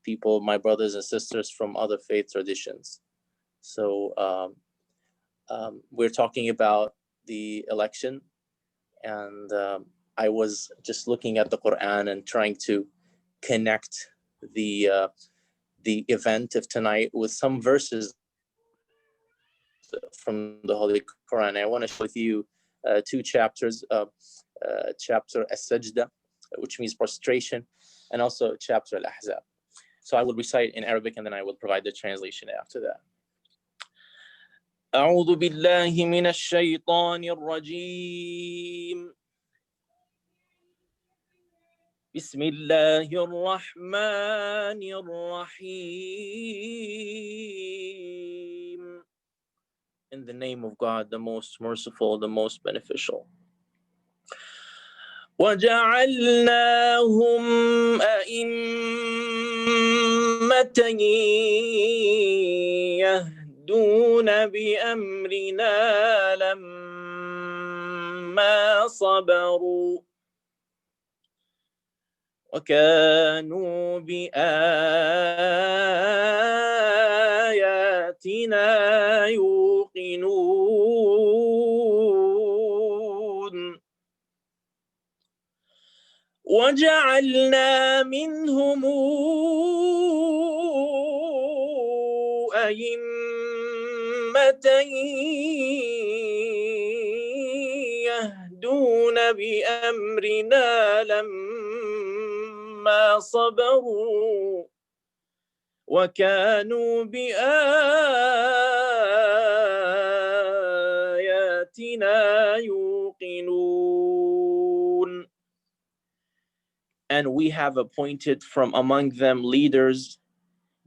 people, my brothers and sisters from other faith traditions. So we're talking about the election, and I was just looking at the Quran and trying to connect the event of tonight with some verses from the Holy Quran. I want to share with you two chapters, chapter As-Sajda, which means prostration, and also chapter Al-Ahzab. So I will recite in Arabic and then I will provide the translation after that. أعوذ بالله من الشيطان الرجيم. بسم الله الرحمن الرحيم. In the name of God, the most merciful, the most beneficial. وَجَعَلْنَاهُمْ أَئِمَّةً يَهْدُونَ بِأَمْرِنَا لَمَّا صَبَرُوا وَكَانُوا بِآيَاتِنَا يُوقِنُونَ وَجَعَلْنَا مِنْهُمْ أَئِمَّةً يَهْدُونَ بِأَمْرِنَا لَمَّا صَبَرُوا وَكَانُوا بِآيَاتِنَا يُوقِنُونَ. And we have appointed from among them leaders,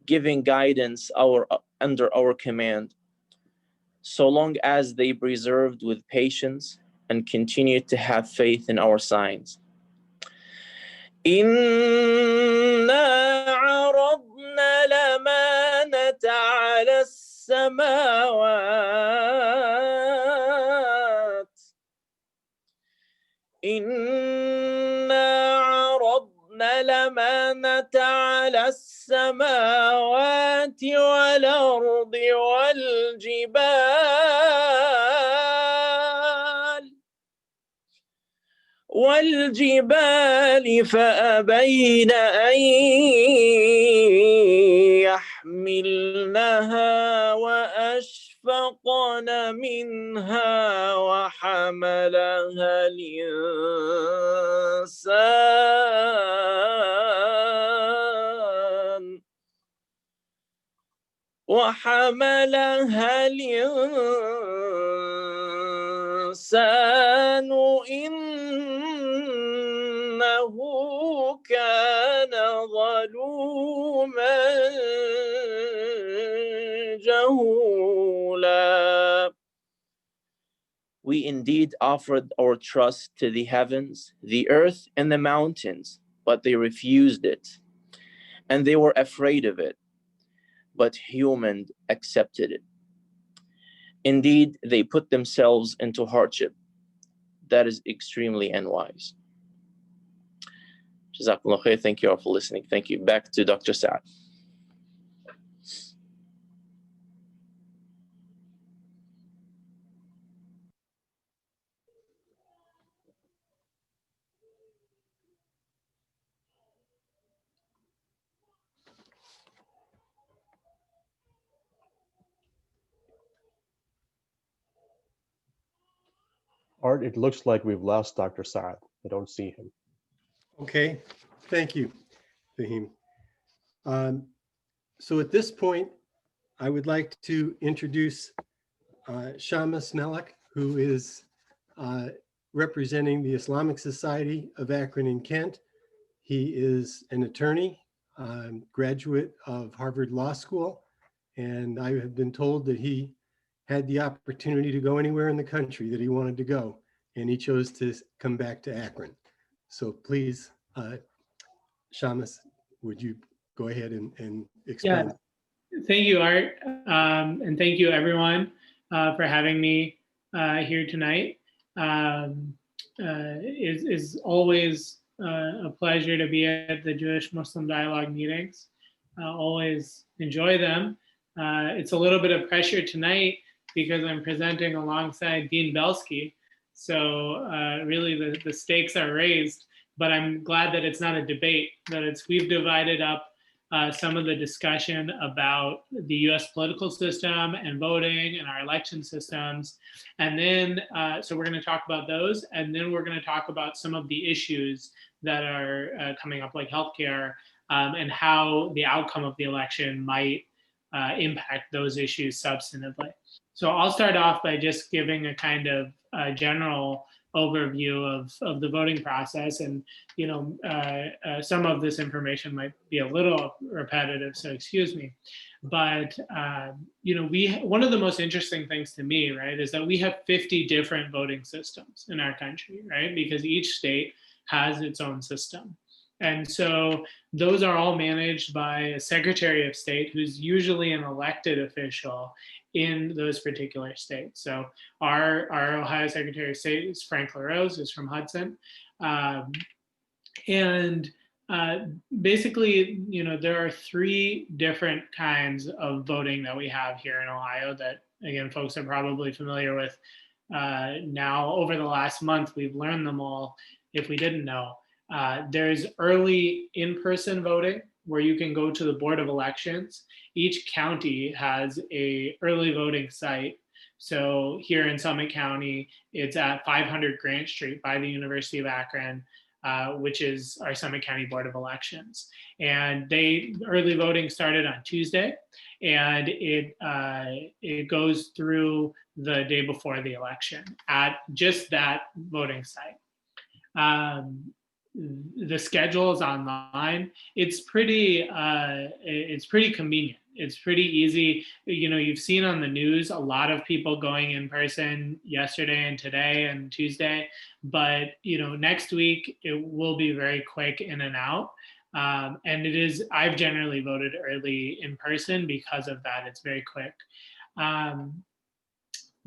giving guidance under our command, so long as they preserved with patience and continued to have faith in our signs. إِنَّا عَرَضْنَا الْأَمَانَةَ عَلَى السَّمَاوَاتِ الْأَمَانَةَ عَلَى السَّمَاوَاتِ وَالْأَرْضِ وَالْجِبَالِ فَأَبَيْنَ أَنْ يَحْمِلْنَهَا وَأَشْفَقْنَ مِنْهَا وَحَمَلَهَا الْإِنسَانُ إِنَّهُ كَانَ ظَلُومًا جَهُولًا. We indeed offered our trust to the heavens, the earth, and the mountains, but they refused it, and they were afraid of it, but humans accepted it. Indeed, they put themselves into hardship. That is extremely unwise. Jazakumullah khair. Thank you all for listening. Thank you. Back to Dr. Saad. Art, it looks like we've lost Dr. Saad. I don't see him. Okay, thank you, Fahim. So at this point, I would like to introduce Shamas Melek, who is representing the Islamic Society of Akron and Kent. He is an attorney, graduate of Harvard Law School, and I have been told that he had the opportunity to go anywhere in the country that he wanted to go, and he chose to come back to Akron. So please, Shamas, would you go ahead and explain? Yeah, thank you, Art, and thank you everyone for having me here tonight. Is always a pleasure to be at the Jewish-Muslim dialogue meetings. Always enjoy them. It's a little bit of pressure tonight because I'm presenting alongside Dean Belsky. So really the stakes are raised, but I'm glad that it's not a debate, that we've divided up some of the discussion about the US political system and voting and our election systems. And then, so we're gonna talk about those, and then we're gonna talk about some of the issues that are coming up, like healthcare, and how the outcome of the election might impact those issues substantively. So I'll start off by just giving a kind of general overview of the voting process. And, some of this information might be a little repetitive, so excuse me. But, one of the most interesting things to me, right, is that we have 50 different voting systems in our country, right? Because each state has its own system. And so those are all managed by a Secretary of State who's usually an elected official in those particular states. So our Ohio Secretary of State is Frank LaRose, who's from Hudson. Basically, there are three different kinds of voting that we have here in Ohio that, again, folks are probably familiar with now. Over the last month, we've learned them all if we didn't know. There's early in-person voting where you can go to the Board of Elections. Each county has a early voting site. So here in Summit County, it's at 500 Grant Street by the University of Akron, which is our Summit County Board of Elections. And early voting started on Tuesday, and it goes through the day before the election at just that voting site. The schedule is online. It's pretty convenient. It's pretty easy. You've seen on the news a lot of people going in person yesterday and today and Tuesday, but next week it will be very quick in and out. And I've generally voted early in person because of that. It's very quick.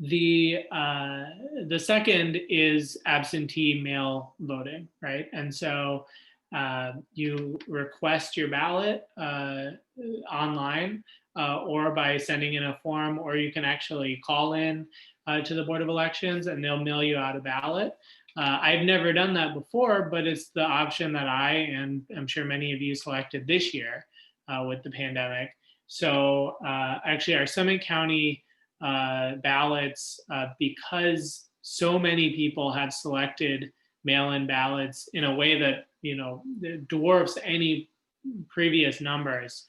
The second is absentee mail voting, right? And so you request your ballot online or by sending in a form, or you can actually call in to the Board of Elections and they'll mail you out a ballot. I've never done that before, but it's the option that and I'm sure many of you selected this year with the pandemic. So actually our Summit County ballots, because so many people have selected mail-in ballots in a way that dwarfs any previous numbers,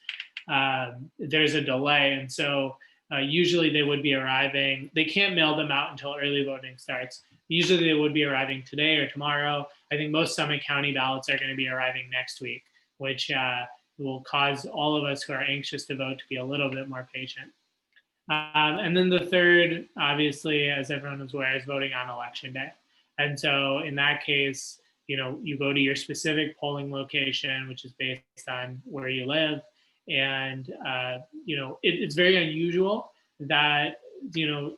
there's a delay. And so usually they would be arriving, they can't mail them out until early voting starts. Usually they would be arriving today or tomorrow. I think most Summit County ballots are going to be arriving next week, which will cause all of us who are anxious to vote to be a little bit more patient. And then the third, obviously, as everyone is aware, is voting on election day. And so in that case, you go to your specific polling location, which is based on where you live. And, it's very unusual that,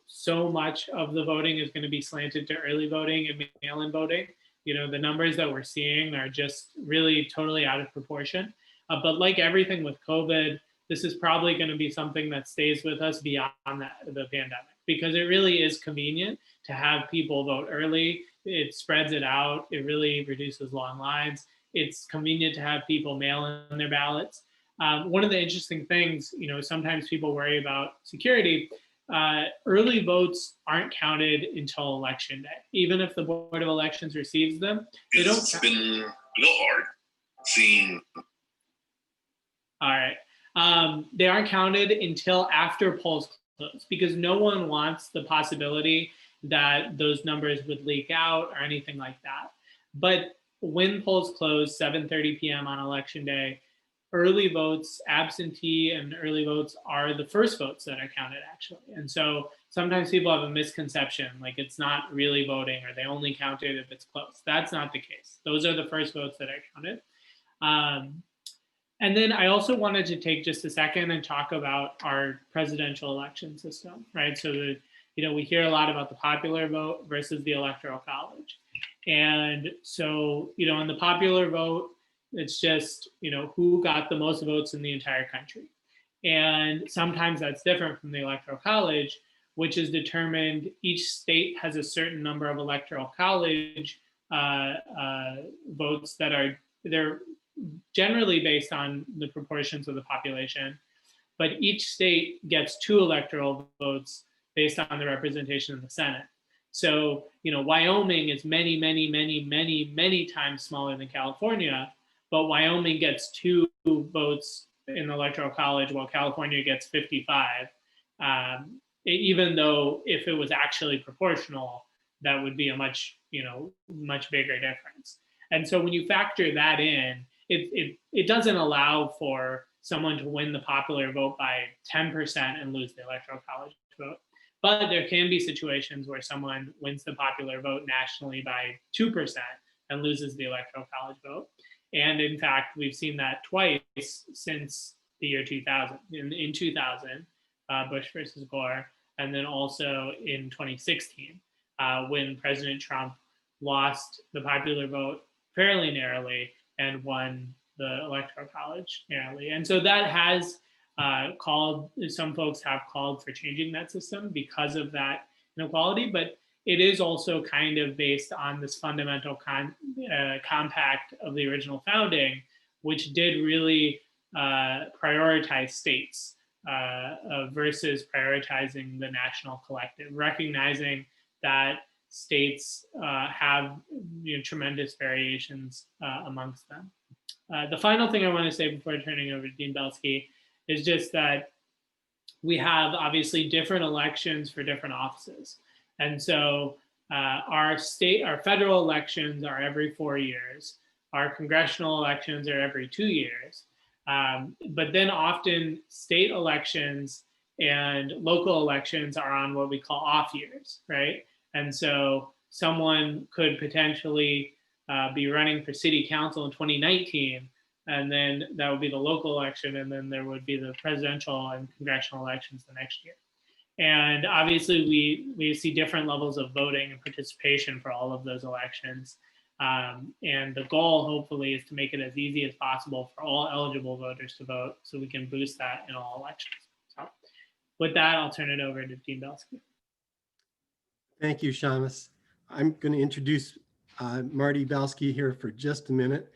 so much of the voting is going to be slanted to early voting and mail-in voting. The numbers that we're seeing are just really totally out of proportion. But like everything with COVID, this is probably going to be something that stays with us beyond the pandemic, because it really is convenient to have people vote early. It spreads it out. It really reduces long lines. It's convenient to have people mail in their ballots. One of the interesting things, sometimes people worry about security. Early votes aren't counted until election day. Even if the Board of Elections receives them, they don't. It's been a little hard seeing. All right. They aren't counted until after polls close, because no one wants the possibility that those numbers would leak out or anything like that. But when polls close, 7:30 p.m. on election day, early votes, absentee and early votes are the first votes that are counted, actually. And so sometimes people have a misconception, like it's not really voting or they only count it if it's close. That's not the case. Those are the first votes that are counted. And then I also wanted to take just a second and talk about our presidential election system, right? So we hear a lot about the popular vote versus the Electoral College. And so, in the popular vote, it's just, who got the most votes in the entire country. And sometimes that's different from the Electoral College, which is determined, each state has a certain number of Electoral College votes they're generally based on the proportions of the population, but each state gets 2 electoral votes based on the representation in the Senate. So, Wyoming is many, many, many, many, many times smaller than California, but Wyoming gets 2 votes in the Electoral College while California gets 55. Even though if it was actually proportional, that would be a much bigger difference. And so when you factor that in, it doesn't allow for someone to win the popular vote by 10% and lose the Electoral College vote. But there can be situations where someone wins the popular vote nationally by 2% and loses the Electoral College vote. And in fact, we've seen that twice since the year 2000. In 2000, Bush versus Gore, and then also in 2016, when President Trump lost the popular vote fairly narrowly and won the Electoral College narrowly. And so that has some folks have called for changing that system because of that inequality, but it is also kind of based on this fundamental compact of the original founding, which did really prioritize states versus prioritizing the national collective, recognizing that states have tremendous variations amongst them. The final thing I want to say before turning over to Dean Belsky is just that we have obviously different elections for different offices. And so our federal elections are every 4 years. Our congressional elections are every 2 years. But then often state elections and local elections are on what we call off years, right? And so someone could potentially be running for city council in 2019, and then that would be the local election, and then there would be the presidential and congressional elections the next year. And obviously we see different levels of voting and participation for all of those elections. And the goal, hopefully, is to make it as easy as possible for all eligible voters to vote so we can boost that in all elections. So with that, I'll turn it over to Dean Belsky. Thank you, Shamus. I'm going to introduce Marty Belsky here for just a minute.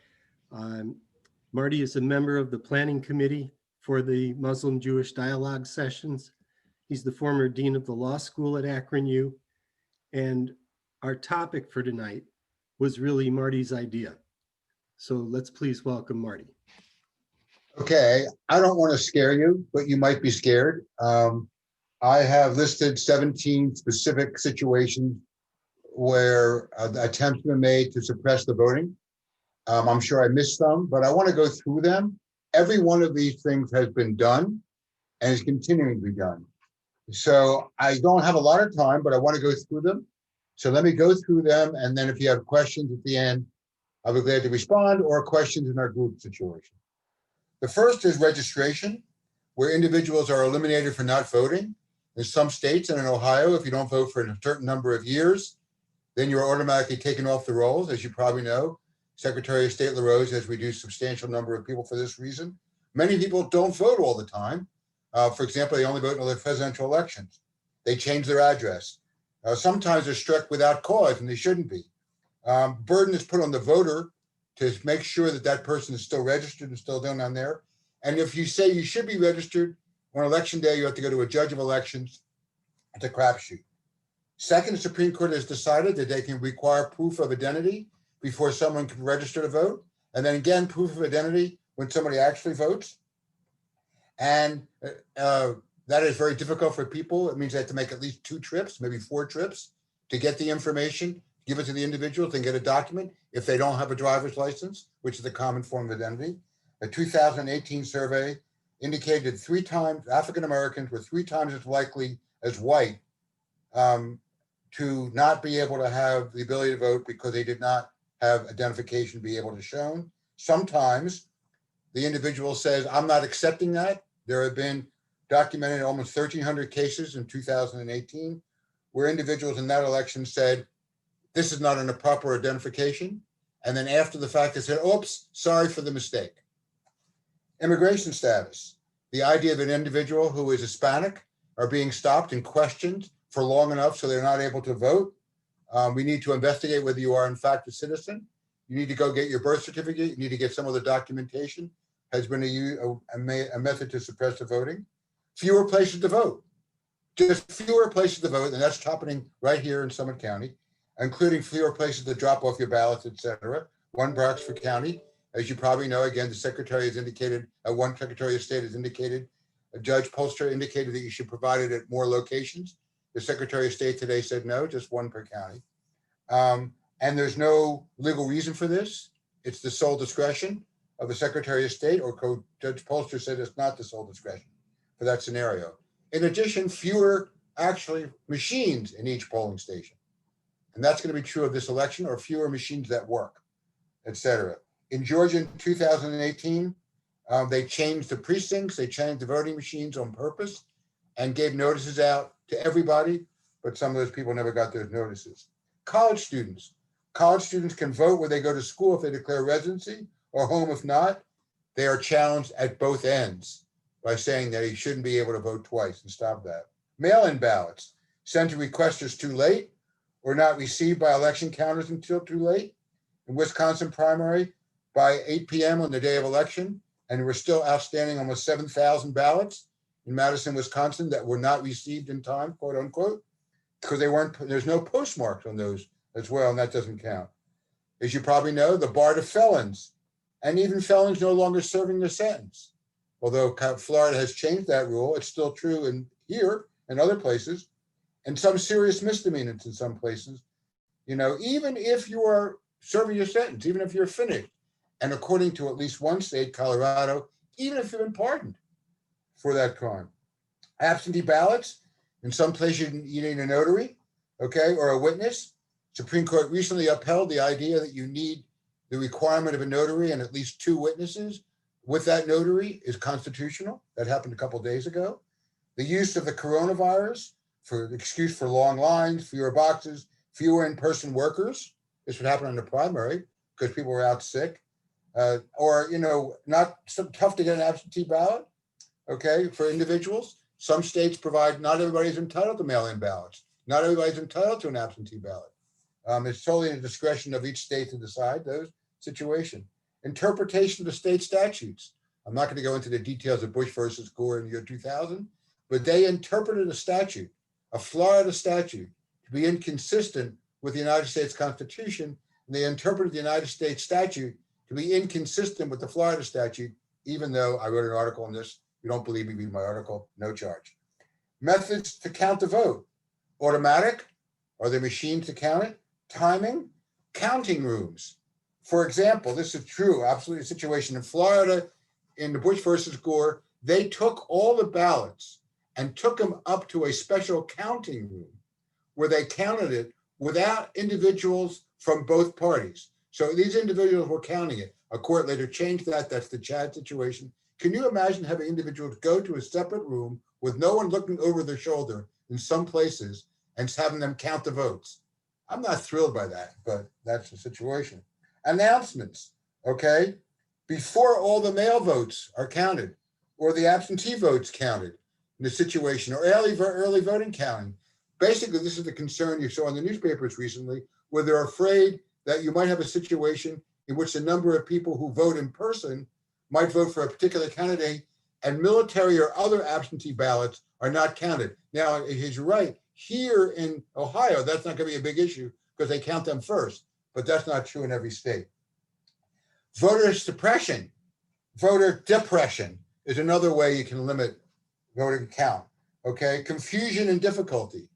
Marty is a member of the planning committee for the Muslim-Jewish dialogue sessions. He's the former dean of the law school at Akron U. And our topic for tonight was really Marty's idea. So let's please welcome Marty. Okay, I don't want to scare you, but you might be scared. I have listed 17 specific situations where attempts have been made to suppress the voting. I'm sure I missed some, but I want to go through them. Every one of these things has been done and is continuing to be done. So I don't have a lot of time, but I want to go through them. So let me go through them. And then if you have questions at the end, I'll be glad to respond, or questions in our group situation. The first is registration, where individuals are eliminated for not voting. In some states and in Ohio, if you don't vote for a certain number of years, then you're automatically taken off the rolls. As you probably know, Secretary of State LaRose has reduced a substantial number of people for this reason. Many people don't vote all the time. For example, they only vote in the presidential elections. They change their address. Sometimes they're struck without cause, and they shouldn't be. Burden is put on the voter to make sure that that person is still registered and still down on there. And if you say you should be registered on election day, you have to go to a judge of elections. It's a crapshoot. Second, the Supreme Court has decided that they can require proof of identity before someone can register to vote. And then again, proof of identity when somebody actually votes. And that is very difficult for people. It means they have to make at least 2 trips, maybe 4 trips to get the information, give it to the individual, then get a document if they don't have a driver's license, which is a common form of identity. A 2018 survey indicated 3 times African Americans were 3 times as likely as white to not be able to have the ability to vote because they did not have identification to be able to show. Sometimes the individual says, I'm not accepting that. There have been documented almost 1,300 cases in 2018 where individuals in that election said, this is not an proper identification. And then after the fact, they said, oops, sorry for the mistake. Immigration status. The idea of an individual who is Hispanic are being stopped and questioned for long enough so they're not able to vote. We need to investigate whether you are in fact a citizen. You need to go get your birth certificate. You need to get some other documentation. Has been a method to suppress the voting. Fewer places to vote. Just fewer places to vote, and that's happening right here in Summit County, including fewer places to drop off your ballots, et cetera. One Broxford County, as you probably know, again, the Secretary has indicated, one Secretary of State has indicated, Judge Polster indicated that you should provide it at more locations. The Secretary of State today said no, just one per county. And there's no legal reason for this. It's the sole discretion of the Secretary of State, or Judge Polster said it's not the sole discretion for that scenario. In addition, fewer actually machines in each polling station. And that's going to be true of this election, or fewer machines that work, et cetera. In Georgia in 2018, they changed the precincts, they changed the voting machines on purpose and gave notices out to everybody, but some of those people never got those notices. College students can vote where they go to school if they declare residency, or home if not. They are challenged at both ends by saying that he shouldn't be able to vote twice, and stop that. Mail-in ballots sent to requesters too late or not received by election counters until too late. In Wisconsin primary, by 8 p.m. on the day of election, and we're still outstanding almost 7,000 ballots in Madison, Wisconsin that were not received in time, quote unquote, because there's no postmarks on those as well, and that doesn't count. As you probably know, the bar to felons, and even felons no longer serving their sentence. Although Florida has changed that rule, it's still true in here and other places, and some serious misdemeanors in some places. You know, even if you are serving your sentence, even if you're finished, and according to at least one state, Colorado, even if you've been pardoned for that crime. Absentee ballots, in some places you need a notary, okay, or a witness. Supreme Court recently upheld the idea that you need the requirement of a notary and at least 2 witnesses with that notary is constitutional. That happened a couple of days ago. The use of the coronavirus for the excuse for long lines, fewer boxes, fewer in-person workers. This would happen in the primary because people were out sick. Or, you know, not so tough to get an absentee ballot, okay, for individuals. Some states provide, not everybody's entitled to mail-in ballots. Not everybody's entitled to an absentee ballot. It's totally in the discretion of each state to decide those situations. Interpretation of the state statutes. I'm not going to go into the details of Bush versus Gore in the year 2000, but they interpreted a statute, a Florida statute, to be inconsistent with the United States Constitution, and they interpreted the United States statute to be inconsistent with the Florida statute, even though I wrote an article on this. If you don't believe me, read my article, no charge. Methods to count the vote. Automatic, are there machines to count it? Timing, counting rooms. For example, this is true, absolutely a situation in Florida, in the Bush versus Gore, they took all the ballots and took them up to a special counting room where they counted it without individuals from both parties. So these individuals were counting it. A court later changed that. That's the Chad situation. Can you imagine having individuals go to a separate room with no one looking over their shoulder in some places and having them count the votes? I'm not thrilled by that, but that's the situation. Announcements, okay? Before all the mail votes are counted or the absentee votes counted in the situation, or early voting counting. Basically, this is the concern you saw in the newspapers recently, where they're afraid that you might have a situation in which the number of people who vote in person might vote for a particular candidate and military or other absentee ballots are not counted. Now, he's right. Here in Ohio, that's not going to be a big issue because they count them first, but that's not true in every state. Voter suppression, voter depression is another way you can limit voting count, okay? Confusion and difficulty.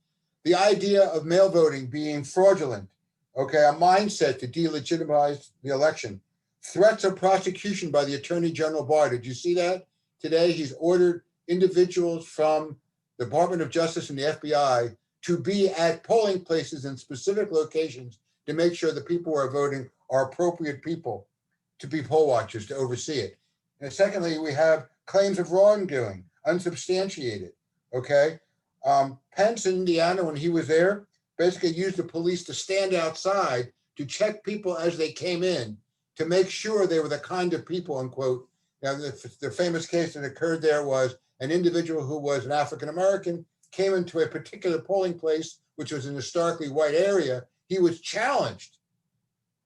The idea of mail voting being fraudulent, okay, a mindset to delegitimize the election. Threats of prosecution by the Attorney General Barr. Did you see that? Today, he's ordered individuals from the Department of Justice and the FBI to be at polling places in specific locations to make sure the people who are voting are appropriate people to be poll watchers, to oversee it. And secondly, we have claims of wrongdoing, unsubstantiated, okay? Pence in Indiana, when he was there, basically used the police to stand outside to check people as they came in to make sure they were the kind of people, unquote. Now, the famous case that occurred there was an individual who was an African-American came into a particular polling place, which was an historically white area. He was challenged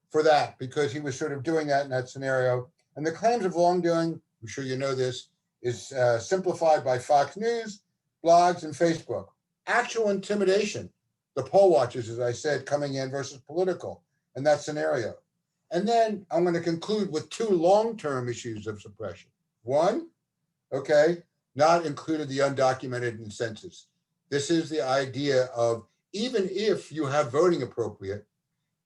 for that because he was sort of doing that in that scenario. And the claims of wrongdoing, I'm sure you know this, is simplified by Fox News, blogs, and Facebook. Actual intimidation, the poll watchers, as I said, coming in versus political in that scenario. And then I'm going to conclude with two long-term issues of suppression. One, okay, not included the undocumented in the census. This is the idea of even if you have voting appropriate,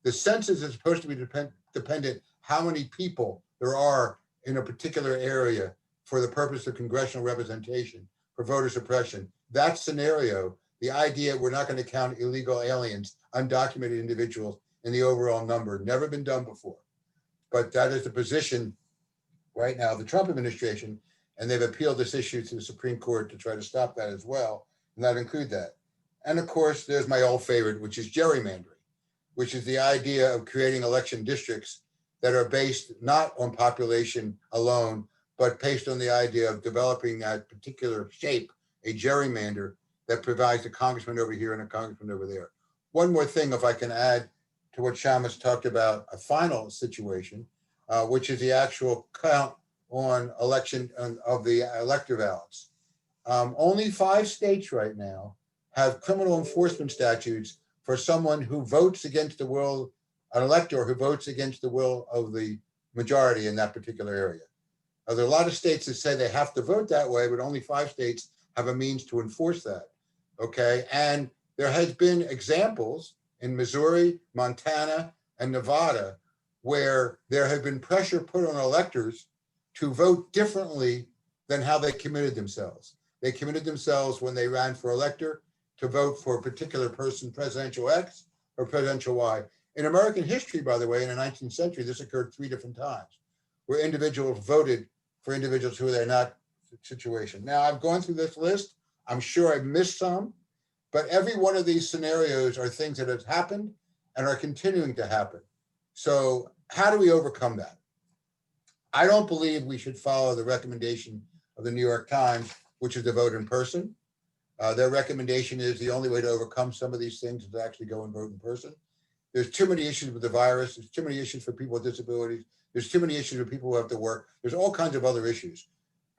the census is supposed to be dependent how many people there are in a particular area for the purpose of congressional representation, for voter suppression. That scenario, the idea we're not going to count illegal aliens, undocumented individuals in the overall number, never been done before. But that is the position right now of the Trump administration, and they've appealed this issue to the Supreme Court to try to stop that as well, and not include that. And of course, there's my old favorite, which is gerrymandering, which is the idea of creating election districts that are based not on population alone, but based on the idea of developing that particular shape, a gerrymander that provides a congressman over here and a congressman over there. One more thing, if I can add to what Shamus talked about, a final situation, which is the actual count on election of the elector ballots. Only 5 states right now have criminal enforcement statutes for someone who votes against the will, an elector who votes against the will of the majority in that particular area. There are a lot of states that say they have to vote that way, but only 5 states have a means to enforce that, okay? And there has been examples in Missouri, Montana, and Nevada where there have been pressure put on electors to vote differently than how they committed themselves. They committed themselves when they ran for elector to vote for a particular person, presidential X or presidential Y. In American history, by the way, in the 19th century, this occurred 3 different times, where individuals voted for individuals who they're not situation. Now, I've gone through this list. I'm sure I've missed some, but every one of these scenarios are things that have happened and are continuing to happen. So how do we overcome that? I don't believe we should follow the recommendation of the New York Times, which is to vote in person. Their recommendation is the only way to overcome some of these things is to actually go and vote in person. There's too many issues with the virus. There's too many issues for people with disabilities. There's too many issues with people who have to work. There's all kinds of other issues,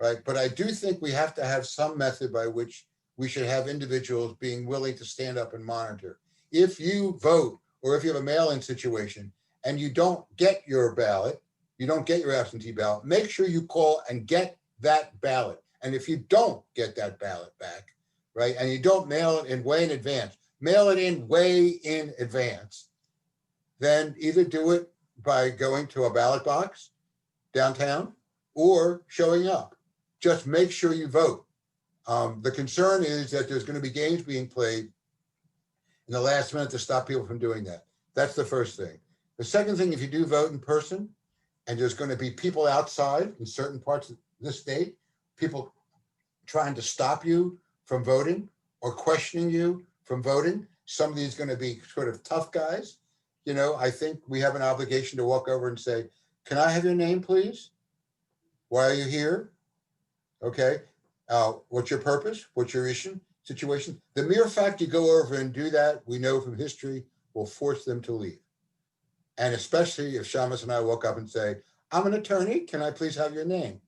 right? But I do think we have to have some method by which we should have individuals being willing to stand up and monitor. If you vote, or if you have a mail-in situation and you don't get your ballot, you don't get your absentee ballot, make sure you call and get that ballot. And if you don't get that ballot back, right, and you don't mail it in way in advance, mail it in way in advance, then either do it by going to a ballot box downtown or showing up. Just make sure you vote. The concern is that there's going to be games being played in the last minute to stop people from doing that. That's the first thing. The second thing, if you do vote in person, and there's going to be people outside in certain parts of the state, people trying to stop you from voting or questioning you from voting, somebody is going to be sort of tough guys. You know, I think we have an obligation to walk over and say, can I have your name, please? Why are you here? Okay. What's your purpose? What's your issue, situation? The mere fact you go over and do that, we know from history, will force them to leave. And especially if Shamus and I woke up and say, I'm an attorney, can I please have your name?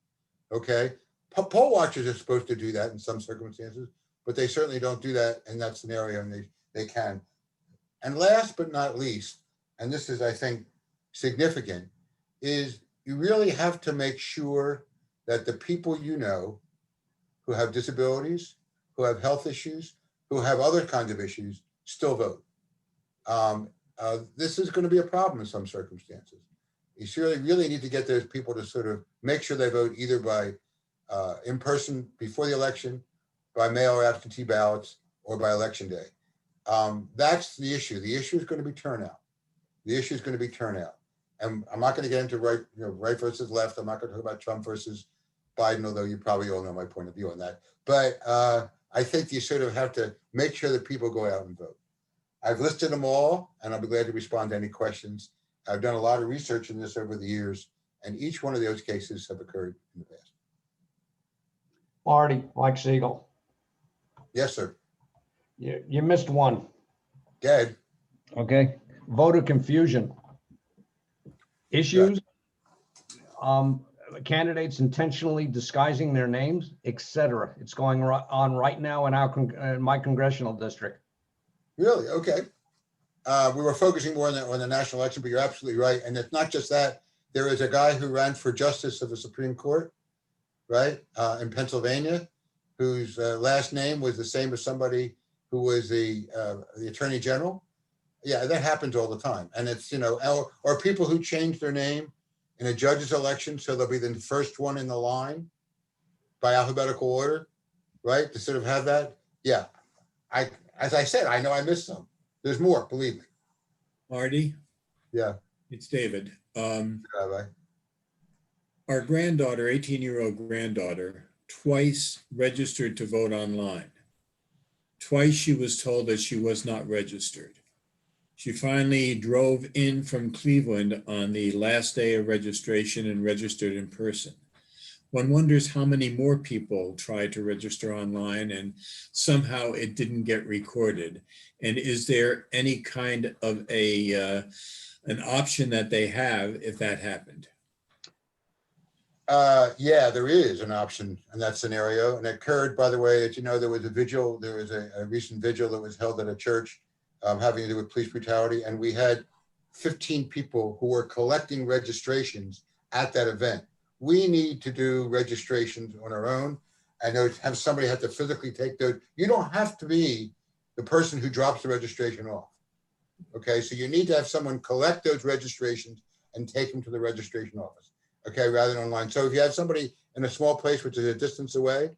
Okay. Poll watchers are supposed to do that in some circumstances, but they certainly don't do that in that scenario, and they can. And last but not least, and this is, I think, significant, is you really have to make sure that the people you know who have disabilities, who have health issues, who have other kinds of issues, still vote. This is going to be a problem in some circumstances. You really need to get those people to sort of make sure they vote either by in person before the election, by mail or absentee ballots, or by election day. That's the issue. The issue is going to be turnout. The issue is going to be turnout. And I'm not going to get into right versus left. I'm not going to talk about Trump versus Biden, although you probably all know my point of view on that. But I think you sort of have to make sure that people go out and vote. I've listed them all, and I'll be glad to respond to any questions. I've done a lot of research in this over the years, and each one of those cases have occurred in the past. Marty, Mike Siegel, Yes, sir. you missed one. Go ahead. Okay, voter confusion. Issues, candidates intentionally disguising their names, etc. It's going on right now in my congressional district. Really? Okay. We were focusing more on the national election, but you're absolutely right. And it's not just that. There is a guy who ran for justice of the Supreme Court, right, in Pennsylvania, whose last name was the same as somebody who was the attorney general. Yeah, that happens all the time. And it's, or people who change their name in a judge's election, so they'll be the first one in the line by alphabetical order, right? To sort of have that. Yeah. As I said, I know I missed some. There's more, believe me. Marty, Yeah. it's David. Rabbi. Our granddaughter, 18-year-old granddaughter, twice registered to vote online. Twice she was told that she was not registered. She finally drove in from Cleveland on the last day of registration and registered in person. One wonders how many more people tried to register online and somehow it didn't get recorded. And is there any kind of an option that they have if that happened? Yeah, there is an option in that scenario. And it occurred, by the way, as you know, there was a recent vigil that was held at a church having to do with police brutality. And we had 15 people who were collecting registrations at that event. We need to do registrations on our own. I know have somebody have to physically take those. You don't have to be the person who drops the registration off. Okay, so you need to have someone collect those registrations and take them to the registration office. Okay, rather than online. So if you have somebody in a small place, which is a distance away,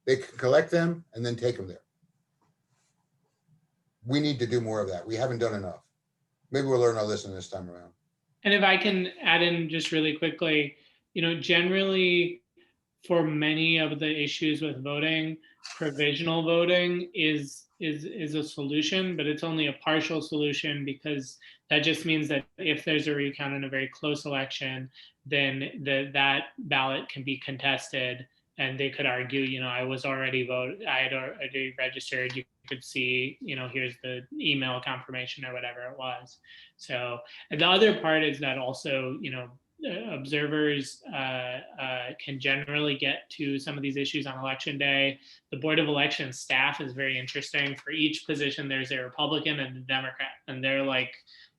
they can collect them and then take them there. We need to do more of that. We haven't done enough. Maybe we'll learn our lesson this time around. And if I can add in just really quickly, generally for many of the issues with voting, provisional voting is a solution, but it's only a partial solution because that just means that if there's a recount in a very close election, then that ballot can be contested and they could argue, I was already I had already registered. You could see, here's the email confirmation or whatever it was. So and the other part is that also, observers can generally get to some of these issues on election day. The Board of Elections staff is very interesting. For each position, there's a Republican and a Democrat, and they're like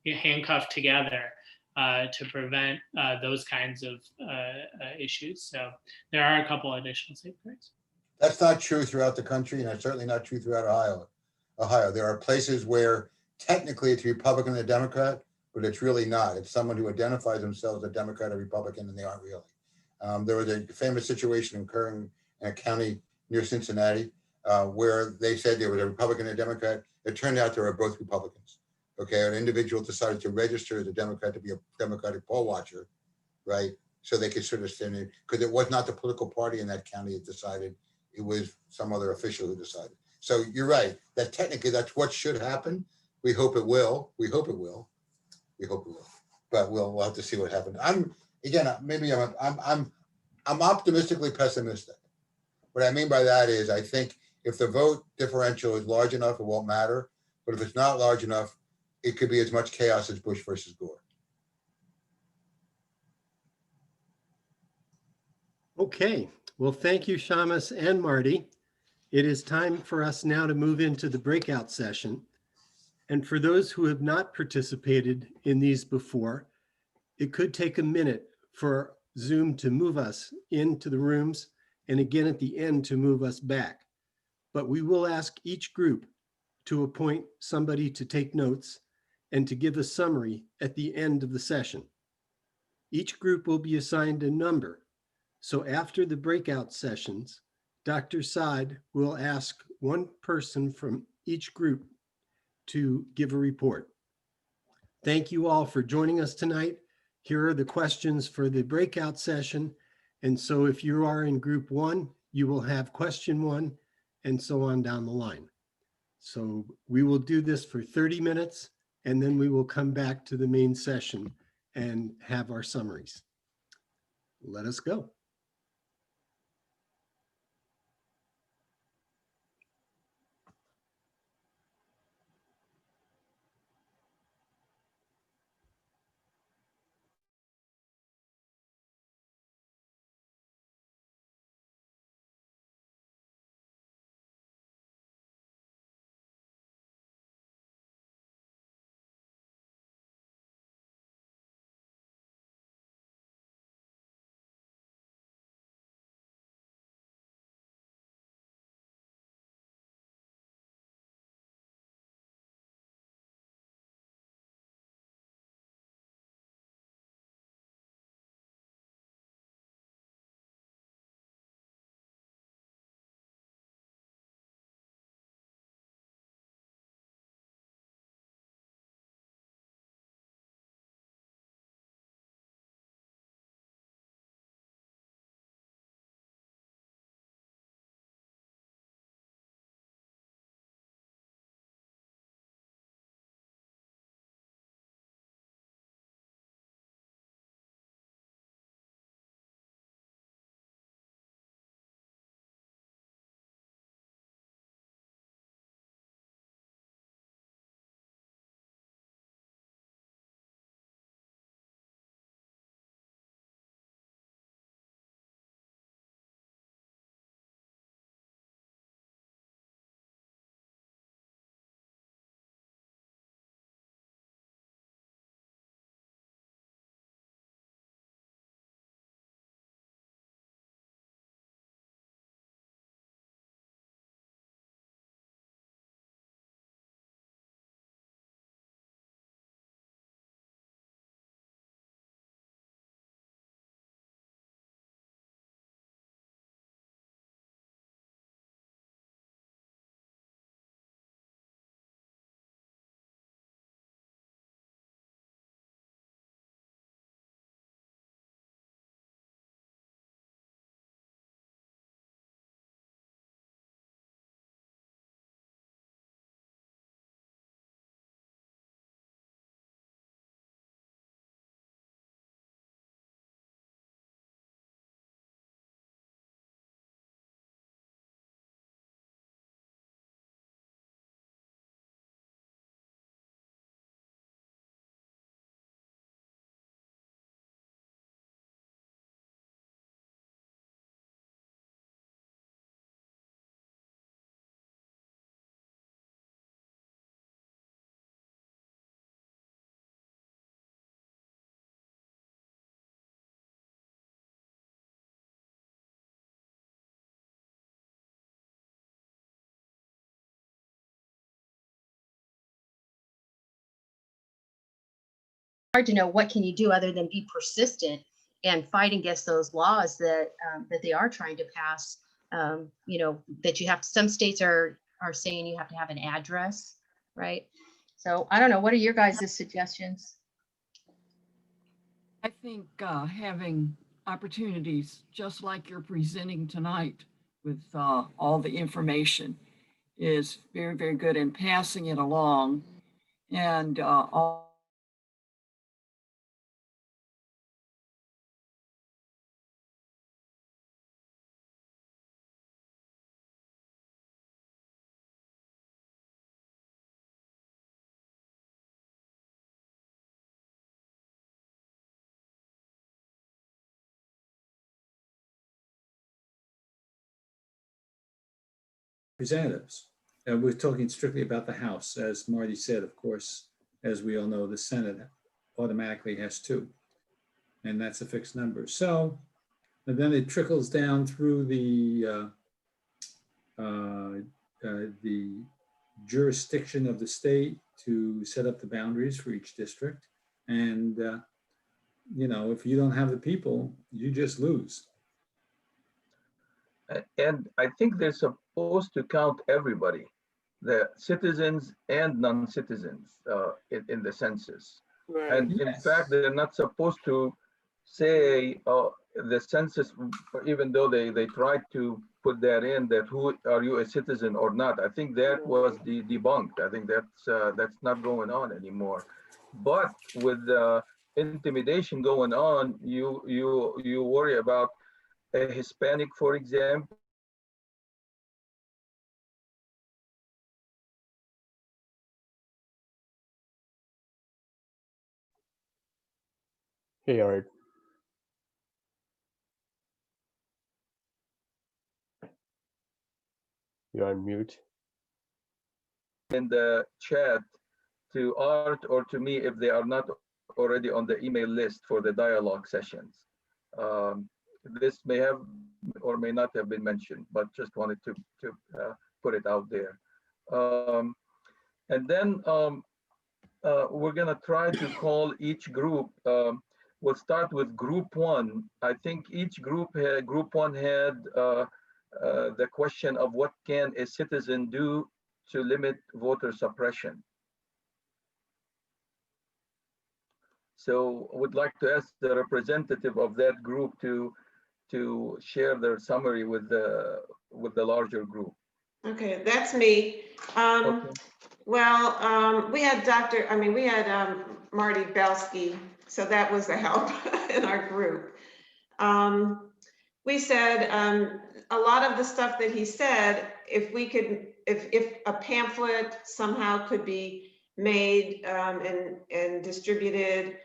handcuffed together to prevent those kinds of issues. So there are a couple additional safeguards. That's not true throughout the country, and it's certainly not true throughout Ohio. There are places where technically it's Republican and a Democrat, but it's really not. It's someone who identifies themselves as a Democrat or Republican, and they aren't really. There was a famous situation occurring in a county near Cincinnati where they said there was a Republican and a Democrat. It turned out they were both Republicans. Okay, an individual decided to register as a Democrat to be a Democratic poll watcher, right? So they could sort of stand in, because it was not the political party in that county that decided, it was some other official who decided. So you're right, that technically that's what should happen. We hope it will. We hope it will. We hope it will. But we'll have to see what happens. I'm optimistically pessimistic. What I mean by that is I think if the vote differential is large enough, it won't matter. But if it's not large enough, it could be as much chaos as Bush versus Gore. Okay, well, thank you, Shamus and Marty. It is time for us now to move into the breakout session. And for those who have not participated in these before, it could take a minute for Zoom to move us into the rooms and again at the end to move us back. But we will ask each group to appoint somebody to take notes and to give a summary at the end of the session. Each group will be assigned a number. So after the breakout sessions, Dr. Saad will ask one person from each group to give a report. Thank you all for joining us tonight. Here are the questions for the breakout session. And so if you are in group 1, you will have question 1 and so on down the line. So we will do this for 30 minutes, and then we will come back to the main session and have our summaries. Let us go. Hard to know what can you do other than be persistent and fight against those laws that that they are trying to pass. You know, that you have, some states are saying you have to have an address, right? So I don't know, what are your guys' suggestions? I think having opportunities just like you're presenting tonight with all the information is very, very good, in passing it along, and all representatives. We're talking strictly about the House. As Marty said, of course, as we all know, the Senate automatically has 2, and that's a fixed number. So, and then it trickles down through the jurisdiction of the state to set up the boundaries for each district. And, you know, if you don't have the people, you just lose. And I think they're supposed to count everybody, the citizens and non-citizens in the census. Right. And in Yes. fact, they're not supposed to say the census, even though they tried to put that in, that who are you a citizen or not, I think that was debunked. I think that's not going on anymore. But with intimidation going on, you worry about a Hispanic, for example. Hey, Art. You're on mute. In the chat to Art or to me if they are not already on the email list for the dialogue sessions. This may have or may not have been mentioned, but just wanted to put it out there. And then we're gonna try to call each group. We'll start with group one. I think each group one had the question of what can a citizen do to limit voter suppression. So I would like to ask the representative of that group to share their summary with the larger group. Okay, that's me. Okay. Well, we had Marty Belsky, so that was a help in our group. We said a lot of the stuff that he said, if a pamphlet somehow could be made and distributed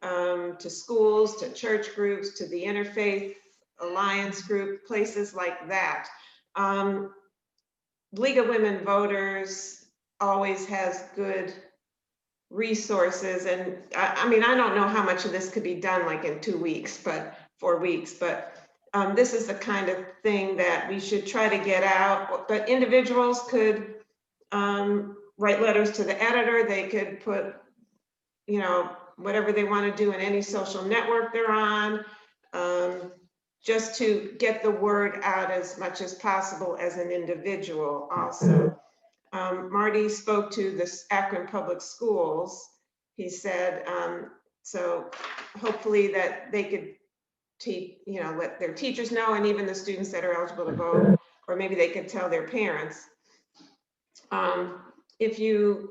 to schools, to church groups, to the Interfaith Alliance group, places like that. League of Women Voters always has good resources. And I mean, I don't know how much of this could be done like in 2 weeks, but 4 weeks, but this is the kind of thing that we should try to get out. But individuals could write letters to the editor. They could put, you know, whatever they want to do in any social network they're on, just to get the word out as much as possible as an individual also. Marty spoke to the Akron Public Schools. He said, so hopefully that they could let their teachers know, and even the students that are eligible to vote, or maybe they could tell their parents. If you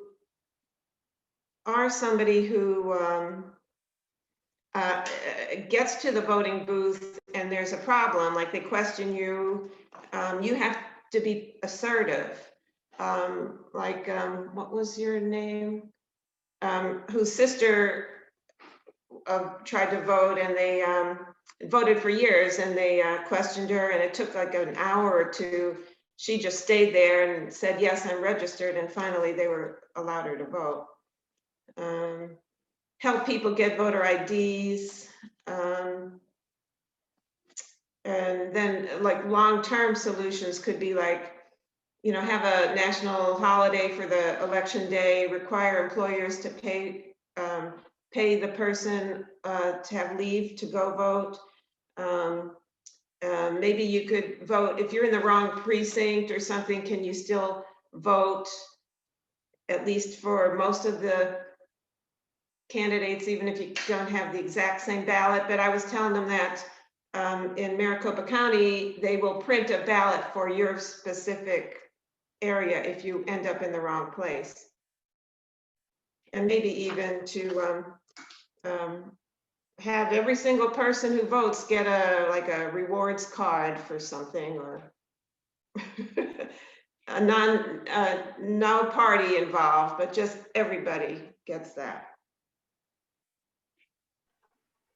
are somebody who gets to the voting booth and there's a problem, like they question you, you have to be assertive. What was your name? Whose sister tried to vote, and they voted for years, and they questioned her, and it took like an hour or two. She just stayed there and said, yes, I'm registered, and finally they were allowed her to vote. Help people get voter IDs. And then like long-term solutions could be like, have a national holiday for the election day, require employers to pay the person to have leave to go vote. Maybe you could vote, if you're in the wrong precinct or something, can you still vote at least for most of the candidates, even if you don't have the exact same ballot? But I was telling them that in Maricopa County, they will print a ballot for your specific area if you end up in the wrong place. And maybe even to have every single person who votes get a rewards card for something, or no party involved, but just everybody gets that.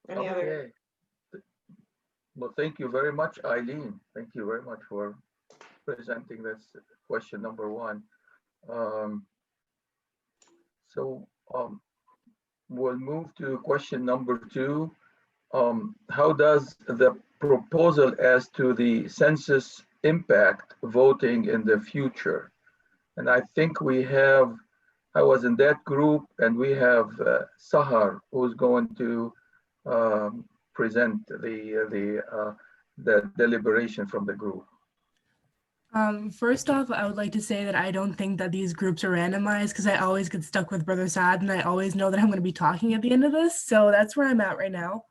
Any other? Well, thank you very much, Eileen. Thank you very much for presenting this question number one. We'll move to question number two. How does the proposal as to the census impact voting in the future? And I think I was in that group, and we have Sahar, who's going to present the deliberation from the group. First off, I would like to say that I don't think that these groups are randomized, because I always get stuck with Brother Saad, and I always know that I'm going to be talking at the end of this. So that's where I'm at right now.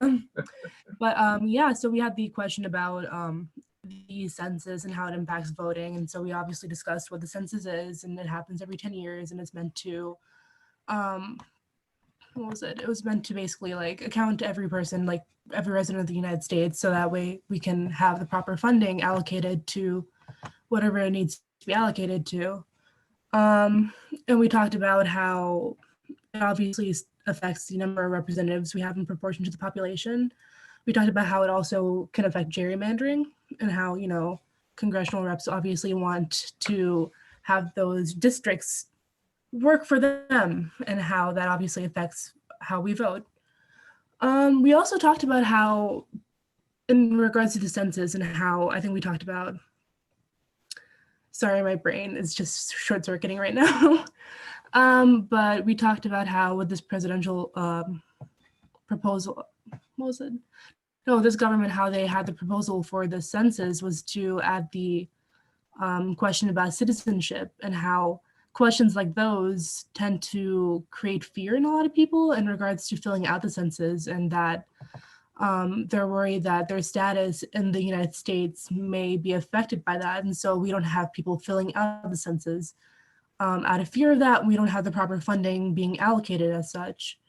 Yeah, so we had the question about the census and how it impacts voting. And so we obviously discussed what the census is, and it happens every 10 years, and it's meant to, what was it? It was meant to basically like account every person, like every resident of the United States, so that way we can have the proper funding allocated to whatever it needs to be allocated to. And we talked about how it obviously affects the number of representatives we have in proportion to the population. We talked about how it also can affect gerrymandering and how, you know, congressional reps obviously want to have those districts work for them and how that obviously affects how we vote. We also talked about how, in regards to the census and how I think we talked about, sorry, my brain is just short circuiting right now. But we talked about how with this presidential proposal, what was it? No, this government, how they had the proposal for the census was to add the question about citizenship, and how questions like those tend to create fear in a lot of people in regards to filling out the census, and that they're worried that their status in the United States may be affected by that. And so we don't have people filling out the census. Out of fear of that, we don't have the proper funding being allocated as such.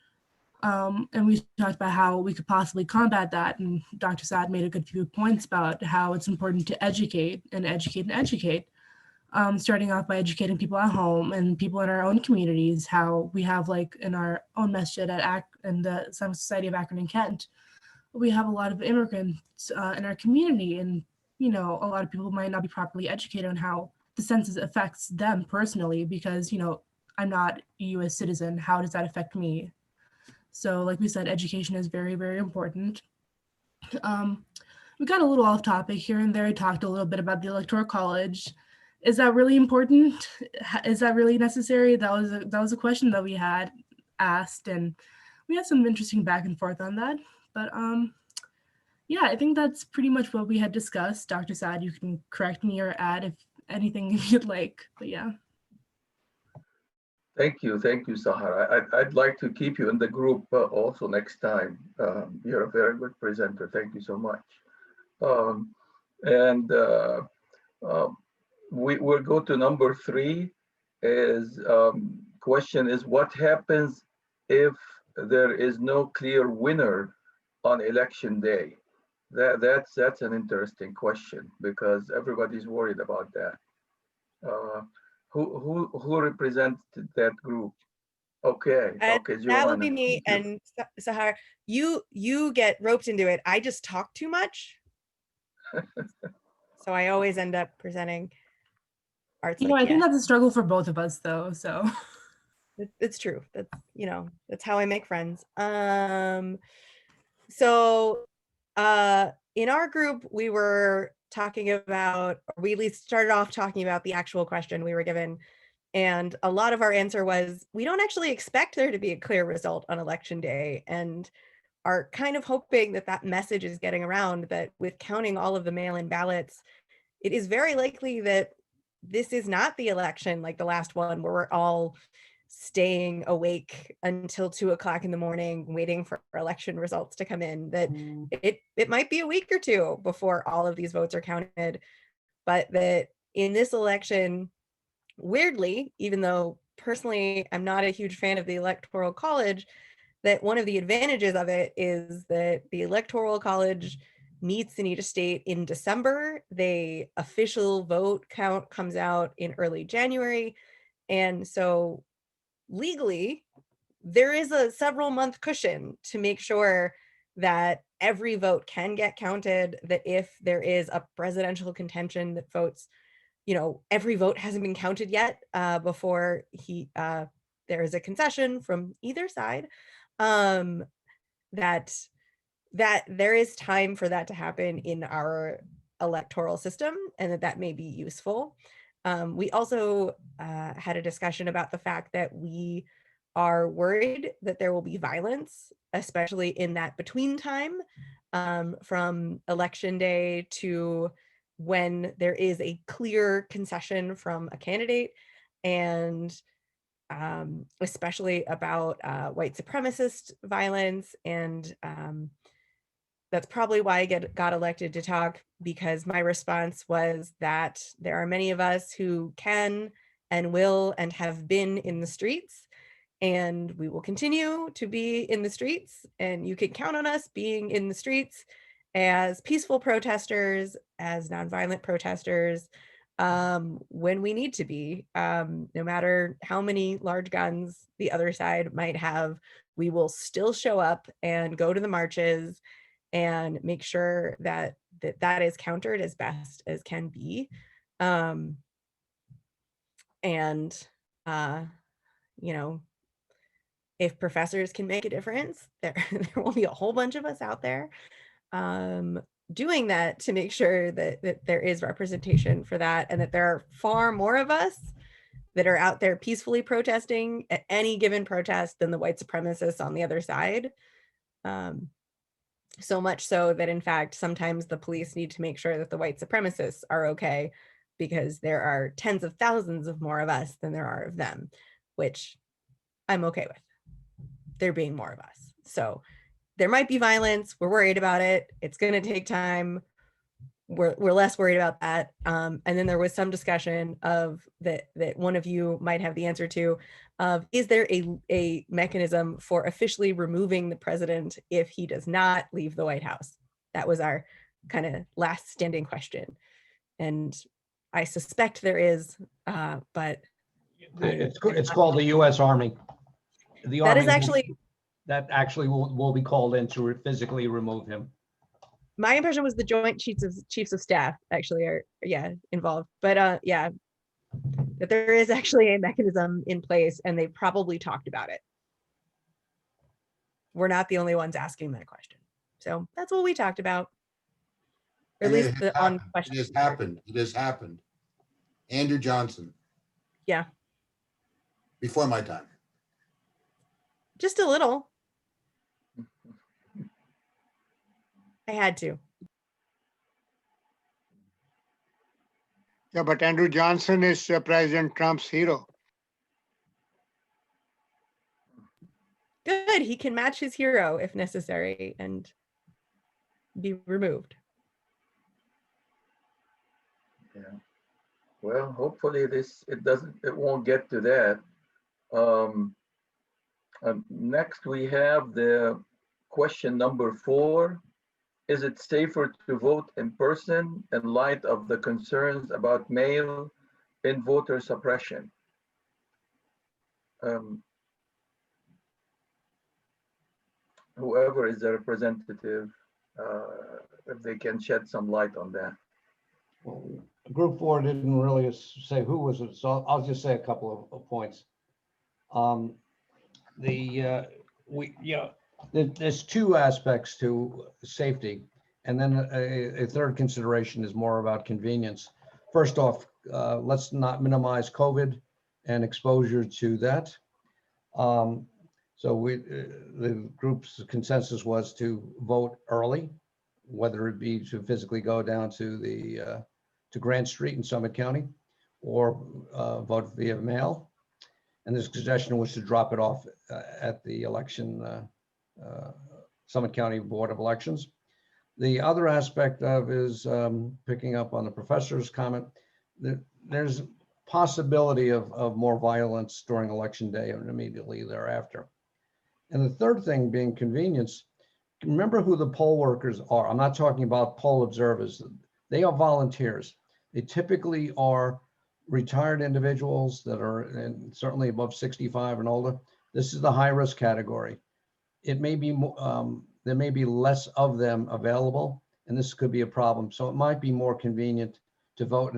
And we talked about how we could possibly combat that. And Dr. Saad made a good few points about how it's important to educate and educate and educate. Starting off by educating people at home and people in our own communities, how we have like in our own masjid in the Islamic Society of Akron and Kent, we have a lot of immigrants in our community, and you know, a lot of people might not be properly educated on how the census affects them personally, because you know, I'm not a US citizen, how does that affect me? So like we said, education is very, very important. We got a little off topic here and there. I talked a little bit about the Electoral College. Is that really important? Is that really necessary? That was a question that we had asked, and we had some interesting back and forth on that. But yeah, I think that's pretty much what we had discussed. Dr. Saad, you can correct me or add if anything if you'd like, but yeah. Thank you, Sahar. I'd like to keep you in the group also next time. You're a very good presenter. Thank you so much. We'll go to number 3. Is question is, what happens if there is no clear winner on election day? That's an interesting question, because everybody's worried about that. Who represents that group? Okay, that would be Joanna. me. And Sahar, you get roped into it. I just talk too much, so I always end up presenting. Art's you know, I think that's a struggle for both of us, though. So it's true. That's, you know, that's how I make friends. So in our group, we were talking about, we at least started off talking about the actual question we were given. And a lot of our answer was, we don't actually expect there to be a clear result on election day, and are kind of hoping that that message is getting around, that with counting all of the mail-in ballots, it is very likely that this is not the election like the last one where we're all staying awake until 2 o'clock in the morning waiting for election results to come in, that it might be a week or two before all of these votes are counted. But that in this election, weirdly, even though personally I'm not a huge fan of the Electoral College, that one of the advantages of it is that the Electoral College meets in each state in December. The official vote count comes out in early January. And so legally, there is a several month cushion to make sure that every vote can get counted, that if there is a presidential contention that votes, you know, every vote hasn't been counted yet before there is a concession from either side, that there is time for that to happen in our electoral system, and that may be useful. We also had a discussion about the fact that we are worried that there will be violence, especially in that between time from election day to when there is a clear concession from a candidate, and especially about white supremacist violence and that's probably why I got elected to talk, because my response was that there are many of us who can and will and have been in the streets, and we will continue to be in the streets, and you can count on us being in the streets as peaceful protesters, as nonviolent protesters, when we need to be. No matter how many large guns the other side might have, we will still show up and go to the marches and make sure that that is countered as best as can be. And you know, if professors can make a difference, there will be a whole bunch of us out there doing that to make sure that there is representation for that, and that there are far more of us that are out there peacefully protesting at any given protest than the white supremacists on the other side. So much so that, in fact, sometimes the police need to make sure that the white supremacists are okay, because there are tens of thousands of more of us than there are of them, which I'm okay with. There being more of us. So there might be violence. We're worried about it. It's going to take time. We're less worried about that. And then there was some discussion of that one of you might have the answer to, of is there a mechanism for officially removing the president if he does not leave the White House? That was our kind of last standing question. And I suspect there is, but it's called the U.S. Army. The that Army is actually, that actually will be called in to physically remove him. my impression was the Joint Chiefs of Staff actually are, involved. But yeah, that there is actually a mechanism in place, and they probably talked about it. We're not the only ones asking that question. So that's what we talked about. Or at least the on question. It has happened. It has happened. Andrew Johnson. Yeah. Before my time. Just a little. I had to. Yeah, but Andrew Johnson is President Trump's hero. Good. He can match his hero if necessary and be removed. Yeah. Well, hopefully it won't get to that. Next, we have the question number 4. Is it safer to vote in person in light of the concerns about mail-in voter suppression? Whoever is the representative, if they can shed some light on that. Well, Group 4 didn't really say who was it, so I'll just say a couple of points. There's two aspects to safety, and then a third consideration is more about convenience. First off, let's not minimize COVID and exposure to that. So the group's consensus was to vote early, whether it be to physically go down to Grant Street in Summit County, or vote via mail. And the suggestion was to drop it off at the Summit County Board of Elections. The other aspect of is picking up on the professor's comment, there's possibility of more violence during election day and immediately thereafter. And the third thing being convenience. Remember who the poll workers are. I'm not talking about poll observers. They are volunteers. They typically are retired individuals that are certainly above 65 and older. This is the high risk category. It may be there may be less of them available, and this could be a problem. So it might be more convenient to vote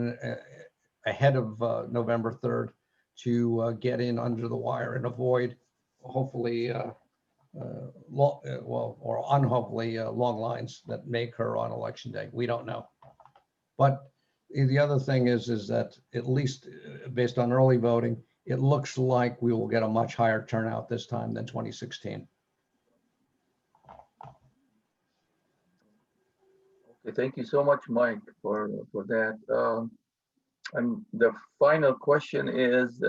ahead of November 3rd to get in under the wire and avoid, hopefully, or unhopefully long lines that may occur on election day. We don't know. But the other thing is that at least based on early voting, it looks like we will get a much higher turnout this time than 2016. Okay, thank you so much, Mike, for that. And the final question is,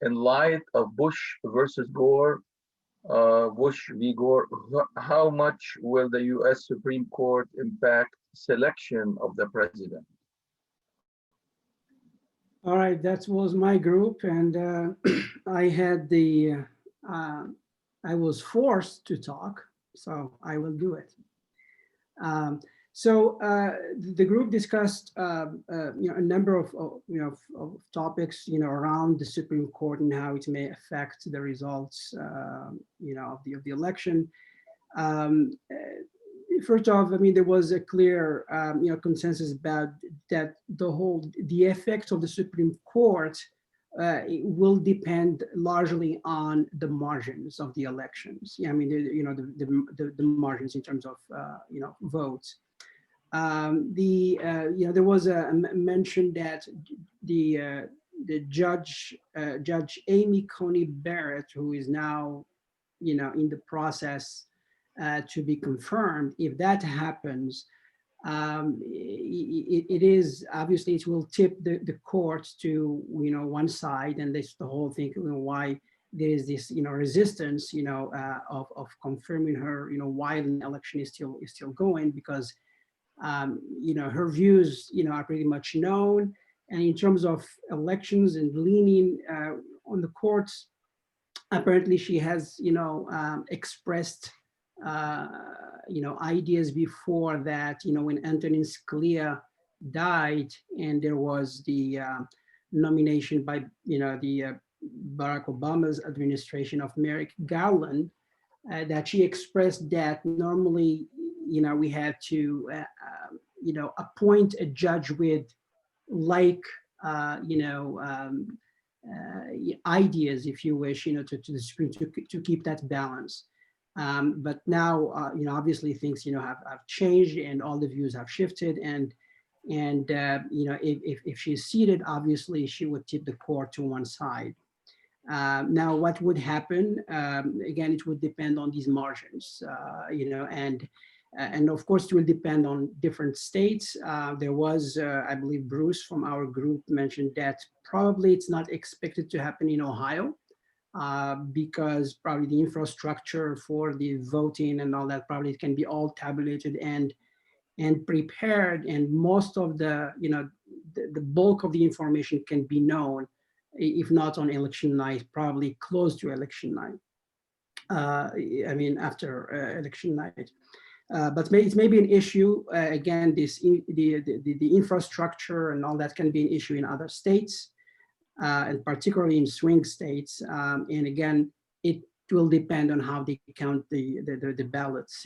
in light of Bush versus Gore Bush v. Gore, how much will the U.S. Supreme Court impact selection of the president? All right, that was my group, and I had the, I was forced to talk, so I will do it. The group discussed, a number of topics, around the Supreme Court and how it may affect the results, of the election. First off, I mean, there was a clear, consensus about that the effect of the Supreme Court will depend largely on the margins of the elections. Yeah, I mean, the margins in terms of, votes. There was a mention that the Judge Amy Coney Barrett, who is now, in the process to be confirmed. If that happens, it is obviously it will tip the court to one side, and that's the whole thing. Why there is this resistance of confirming her while an election is still going, because her views are pretty much known, and in terms of elections and leaning on the courts, apparently she has expressed ideas before that, when Antonin Scalia died and there was the nomination by, the Barack Obama's administration of Merrick Garland, that she expressed that normally, we had to, appoint a judge with like, ideas, if you wish, to the Supreme to keep that balance. But now, obviously things, have changed and all the views have shifted, and if she's seated, obviously she would tip the court to one side. Now, what would happen? Again, it would depend on these margins, and of course it will depend on different states. There was, I believe, Bruce from our group mentioned that probably it's not expected to happen in Ohio. Because probably the infrastructure for the voting and all that, probably it can be all tabulated and prepared, and most of the the bulk of the information can be known, if not on election night, probably close to election night. I mean, after election night. But it may be an issue. Again, the infrastructure and all that can be an issue in other states. And particularly in swing states, and again, it will depend on how they count the ballots,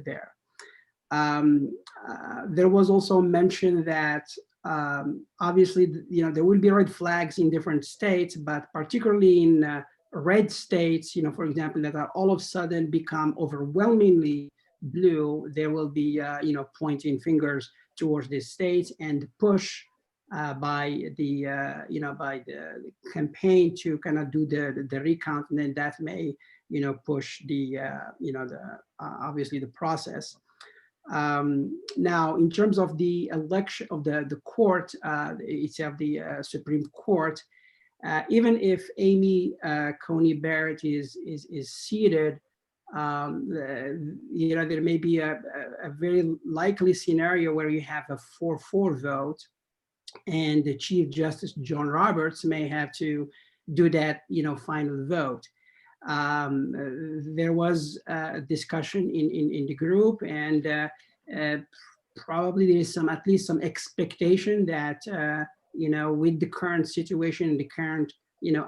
there. There was also mention that obviously, there will be red flags in different states, but particularly in red states, for example, that are all of a sudden become overwhelmingly blue, there will be, pointing fingers towards these states and push by the by the campaign to kind of do the recount, and then that may push the obviously the process. Now, in terms of the election of the court itself, the Supreme Court, even if Amy Coney Barrett is seated, there may be a very likely scenario where you have a 4-4 vote, and the Chief Justice John Roberts may have to do that, final vote. There was a discussion in the group, and probably there is at least some expectation that with the current situation, the current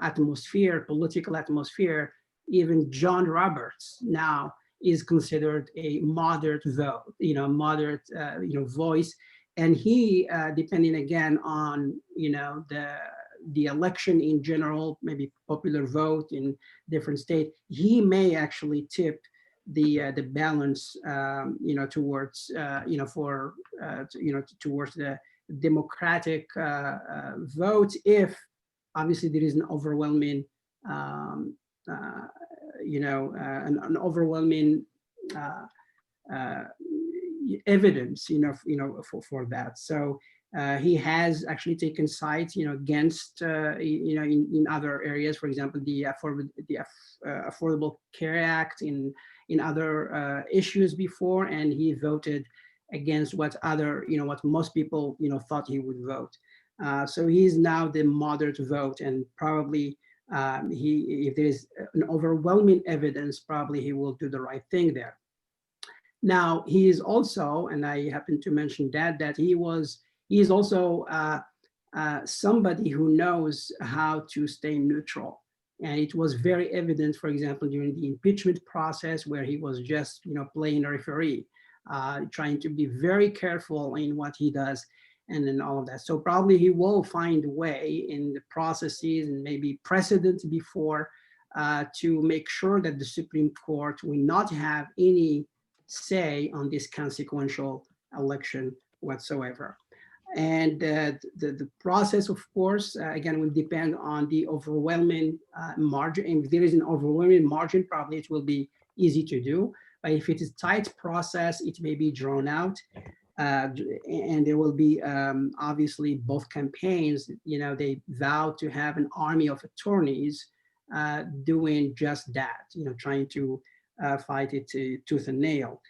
atmosphere, political atmosphere, even John Roberts now is considered a moderate vote, moderate voice. And he, depending again on the election in general, maybe popular vote in different states, he may actually tip the balance, towards towards the Democratic vote, if obviously there is an overwhelming, an overwhelming evidence, for that. So He has actually taken sides, against, in other areas, for example, the Affordable Care Act, in other issues before, and he voted against what most people, thought he would vote. So he's now the moderate vote, and probably if there is an overwhelming evidence, probably he will do the right thing there. Now, he is also, and I happen to mention that he is also somebody who knows how to stay neutral. And it was very evident, for example, during the impeachment process, where he was just, playing a referee, trying to be very careful in what he does, and then all of that. So probably he will find a way in the processes and maybe precedent before to make sure that the Supreme Court will not have any say on this consequential election whatsoever. And the process, of course, again, will depend on the overwhelming margin. And if there is an overwhelming margin, probably it will be easy to do. But if it is a tight process, it may be drawn out. And there will be, obviously, both campaigns, they vow to have an army of attorneys doing just that, trying to fight it tooth and nail.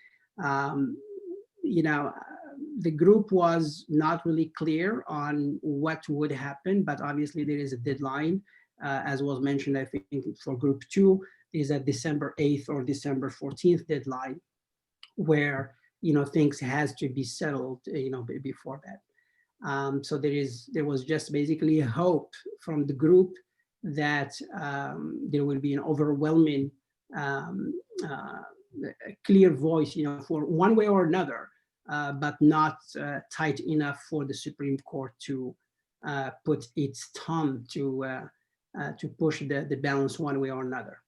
The group was not really clear on what would happen, but obviously there is a deadline, as was mentioned, I think, for group 2 is a December 8th or December 14th deadline, where things has to be settled before that. So there was just basically a hope from the group that there will be an overwhelming clear voice, for one way or another, but not tight enough for the Supreme Court to put its thumb to push the balance one way or another.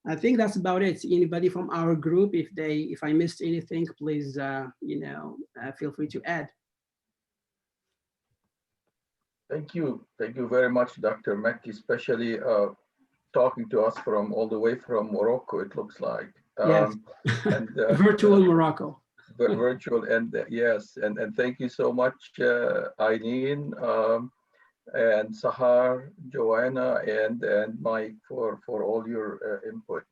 I think that's about it. Anybody from our group, if I missed anything, please, feel free to add. Thank you very much, Dr. Makki, especially talking to us from all the way from Morocco, it looks like. Yes, and, virtual Morocco. Virtual, and yes, and thank you so much, Eileen, and Sahar, Joanna, and Mike for all your input.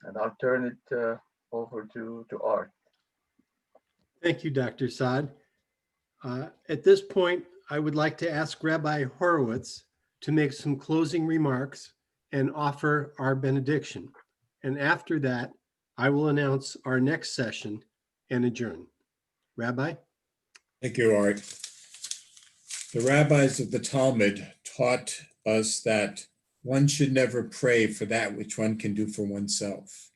And I'll turn it over to Art. Thank you, Dr. Saad. At this point, I would like to ask Rabbi Horowitz to make some closing remarks and offer our benediction. And after that, I will announce our next session and adjourn. Rabbi? Thank you, Art. The rabbis of the Talmud taught us that one should never pray for that which one can do for oneself.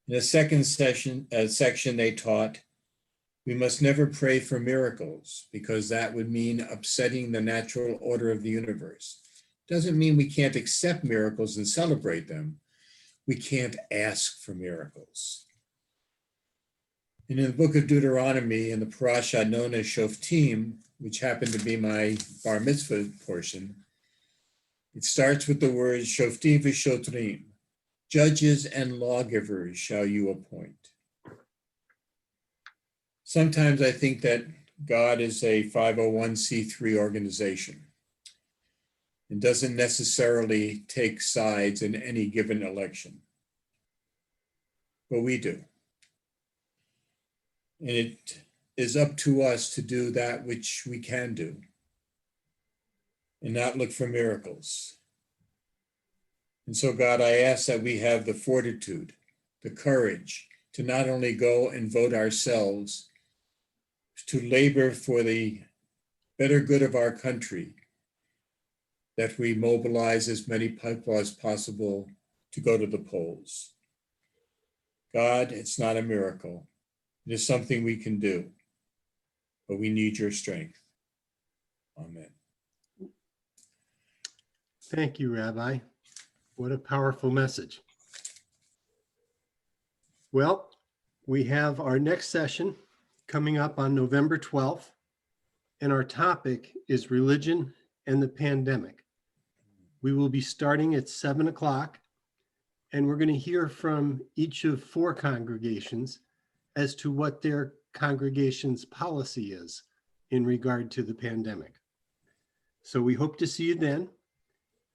In the second section, they taught we must never pray for miracles, because that would mean upsetting the natural order of the universe. Doesn't mean we can't accept miracles and celebrate them. We can't ask for miracles. And in the book of Deuteronomy, in the parasha known as Shoftim, which happened to be my bar mitzvah portion, it starts with the words Shoftim v'shotrim, judges and lawgivers shall you appoint. Sometimes I think that God is a 501c3 organization and doesn't necessarily take sides in any given election, but we do. And it is up to us to do that which we can do and not look for miracles. And so, God, I ask that we have the fortitude, the courage to not only go and vote ourselves, to labor for the better good of our country, that we mobilize as many people as possible to go to the polls. God, it's not a miracle. It is something we can do, but we need your strength. Amen. Thank you, Rabbi. What a powerful message. Well, we have our next session coming up on November 12th, and our topic is religion and the pandemic. We will be starting at 7 o'clock, and we're going to hear from each of 4 congregations as to what their congregation's policy is in regard to the pandemic. So we hope to see you then.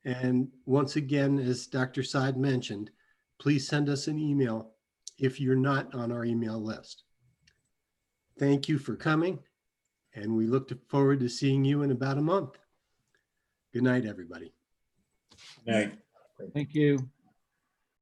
And once again, as Dr. Saad mentioned, please send us an email if you're not on our email list. Thank you for coming, and we look forward to seeing you in about a month. Good night, everybody. Night. Thank you.